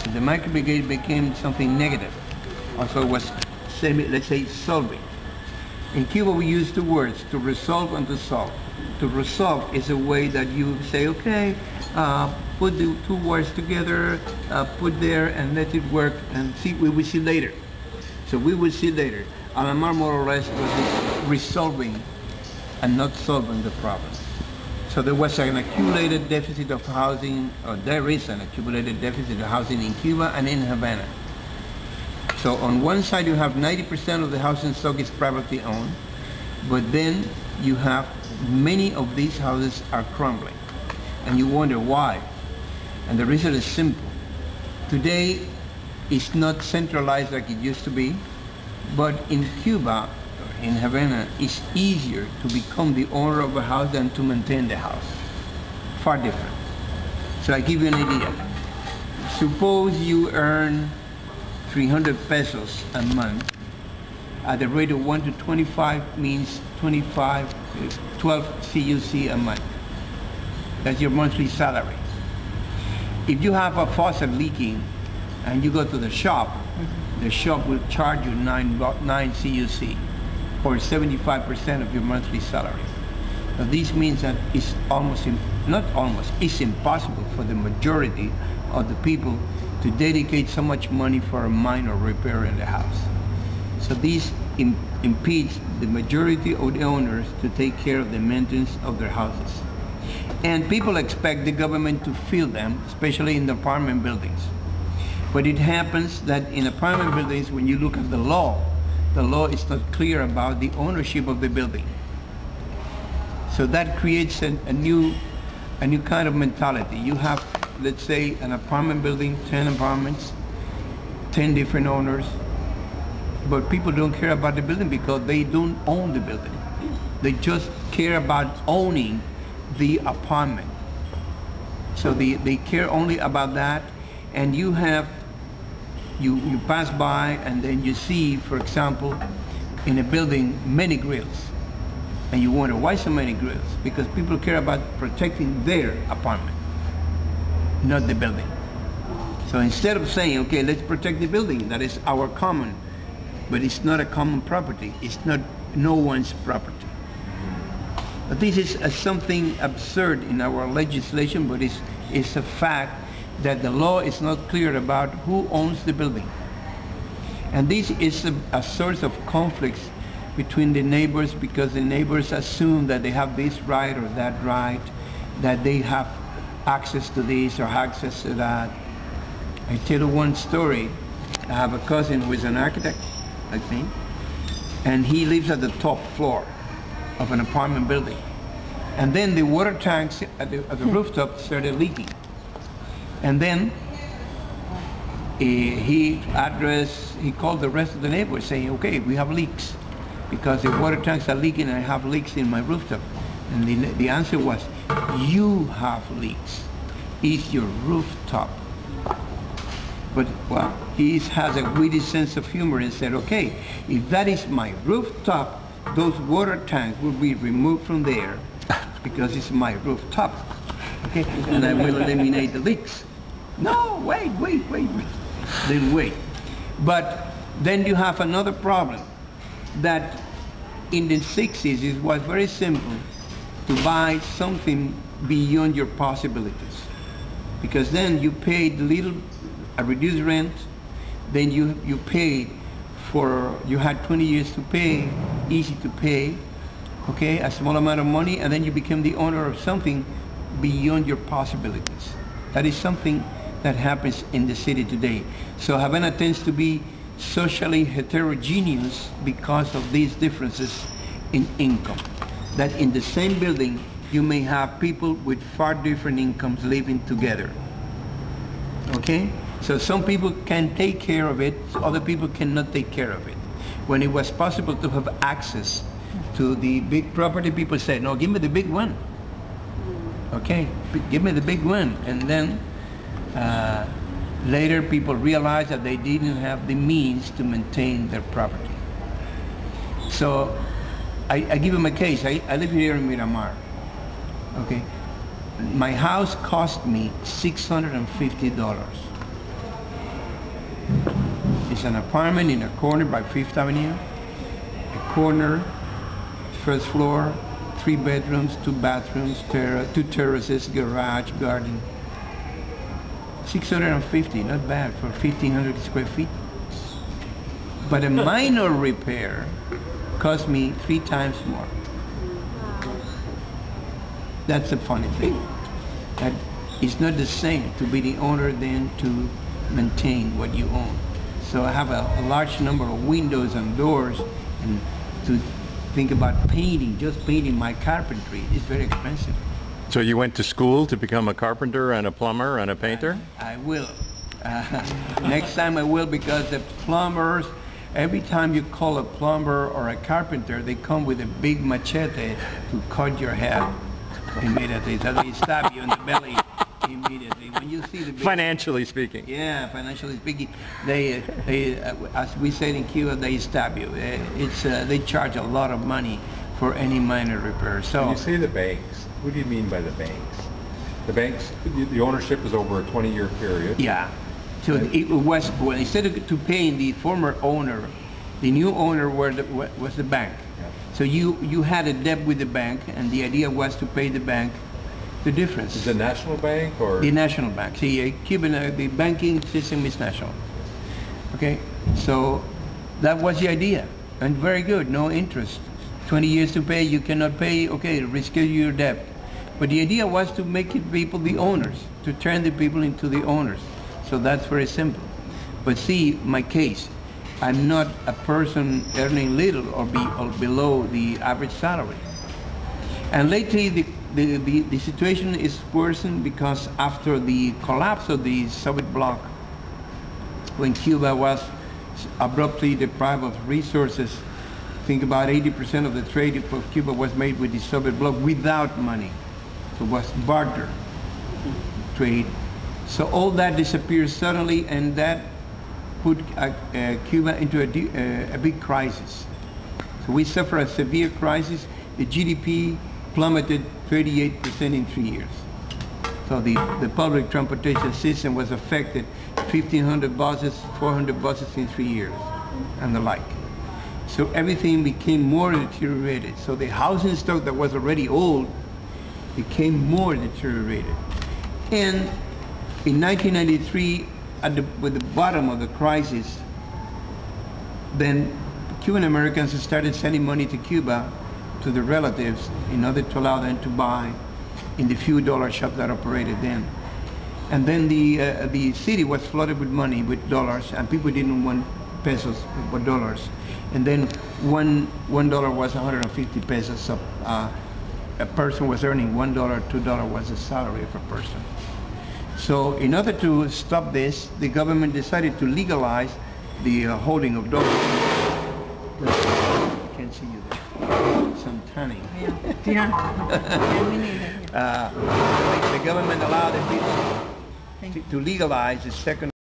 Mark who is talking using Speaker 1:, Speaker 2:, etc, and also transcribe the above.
Speaker 1: So the micro brigade became something negative. Also it was, let's say, solving. In Cuba we use two words, to resolve and to solve. To resolve is a way that you say, okay, put the two words together, put there and let it work and see, we will see later. So we will see later. Alamar more or less was resolving and not solving the problem. So there was an accumulated deficit of housing, or there is an accumulated deficit of housing in Cuba and in Havana. So on one side you have 90% of the housing stock is privately owned, but then you have many of these houses are crumbling. And you wonder why. And the reason is simple. Today it's not centralized like it used to be, but in Cuba, in Havana, it's easier to become the owner of a house than to maintain the house. Far different. So I give you an idea. Suppose you earn 300 pesos a month at the rate of 1 to 25 means 12 CUC a month. That's your monthly salary. If you have a faucet leaking and you go to the shop will charge you 9 CUC, or 75% of your monthly salary. Now this means that it's it's impossible for the majority of the people to dedicate so much money for a minor repair in the house. So this impedes the majority of the owners to take care of the maintenance of their houses. And people expect the government to fill them, especially in the apartment buildings. But it happens that in apartment buildings, when you look at the law is not clear about the ownership of the building. So that creates a new kind of mentality. You have, let's say, an apartment building, 10 apartments, 10 different owners, but people don't care about the building because they don't own the building. They just care about owning the apartment. So they care only about that, and you pass by and then you see, for example, in a building many grills, and you wonder why so many grills? Because people care about protecting their apartment, not the building. So instead of saying, okay, let's protect the building, that is our common, but it's not a common property, it's not no one's property. But this is something absurd in our legislation, but it's a fact that the law is not clear about who owns the building. And this is a source of conflicts between the neighbors, because the neighbors assume that they have this right or that right, that they have access to this or access to that. I tell you one story. I have a cousin who is an architect, I think, and he lives at the top floor of an apartment building. And then the water tanks at the rooftop started leaking. And then he called the rest of the neighbors saying, okay, we have leaks because the water tanks are leaking and I have leaks in my rooftop. And the answer was, you have leaks. It's your rooftop. But well, he has a witty sense of humor and said, okay, if that is my rooftop, those water tanks will be removed from there because it's my rooftop. Okay, and I will eliminate the leaks. No, wait. Then wait. But then you have another problem, that in the 60s it was very simple to buy something beyond your possibilities, because then you paid a reduced rent, then you paid for, you had 20 years to pay, easy to pay, okay, a small amount of money, and then you became the owner of something beyond your possibilities. That is something that happens in the city today. So Havana tends to be socially heterogeneous because of these differences in income. That in the same building you may have people with far different incomes living together. Okay? So some people can take care of it, other people cannot take care of it. When it was possible to have access to the big property, people said, no, give me the big one. Okay, give me the big one. And then later people realized that they didn't have the means to maintain their property. So I give them a case. I live here in Miramar. Okay, my house cost me $650. It's an apartment in a corner by Fifth Avenue. A corner, first floor, 3 bedrooms, 2 bathrooms, 2 terraces, garage, garden. 650, not bad for 1,500 square feet. But a minor repair cost me 3 times more. That's a funny thing. That it's not the same to be the owner than to maintain what you own. So I have a large number of windows and doors, and to think about painting, just painting my carpentry is very expensive.
Speaker 2: So you went to school to become a carpenter and a plumber and a painter?
Speaker 1: I will. Next time I will, because the plumbers, every time you call a plumber or a carpenter, they come with a big machete to cut your head immediately. So they stab you in the belly immediately. When you see the big,
Speaker 2: financially speaking.
Speaker 1: Yeah, financially speaking, they as we said in Cuba, they stab you. They charge a lot of money for any minor repair. So
Speaker 2: when you say the banks, what do you mean by the banks? The banks, the ownership is over a 20-year period.
Speaker 1: Yeah. So it was, well, instead of paying the former owner, the new owner was the bank.
Speaker 2: Yeah.
Speaker 1: So you had a debt with the bank, and the idea was to pay the bank the difference.
Speaker 2: Is it a national bank or?
Speaker 1: The national bank. See, Cuban, the banking system is national. Okay, so that was the idea, and very good, no interest. 20 years to pay, you cannot pay, okay, reschedule your debt. But the idea was to make people the owners, to turn the people into the owners. So that's very simple. But see, my case, I'm not a person earning little or below the average salary. And lately, the situation is worsened because after the collapse of the Soviet bloc, when Cuba was abruptly deprived of resources, I think about 80% of the trade for Cuba was made with the Soviet bloc without money. So it was barter trade. So all that disappeared suddenly, and that put Cuba into a big crisis. So we suffered a severe crisis. The GDP plummeted 38% in 3 years. So the public transportation system was affected, 1,500 buses, 400 buses in 3 years, and the like. So everything became more deteriorated. So the housing stock that was already old became more deteriorated. And in 1993, with the bottom of the crisis, then Cuban Americans started sending money to Cuba, to the relatives, in order to allow them to buy in the few dollar shops that operated then. And then the city was flooded with money, with dollars, and people didn't want pesos but dollars. And then $1 was 150 pesos. So a person was earning $1, $2 was the salary of a person. So in order to stop this, the government decided to legalize the holding of dollars. I can't see you there. Some tanning.
Speaker 3: Yeah, we need it.
Speaker 1: The government allowed the people to legalize the second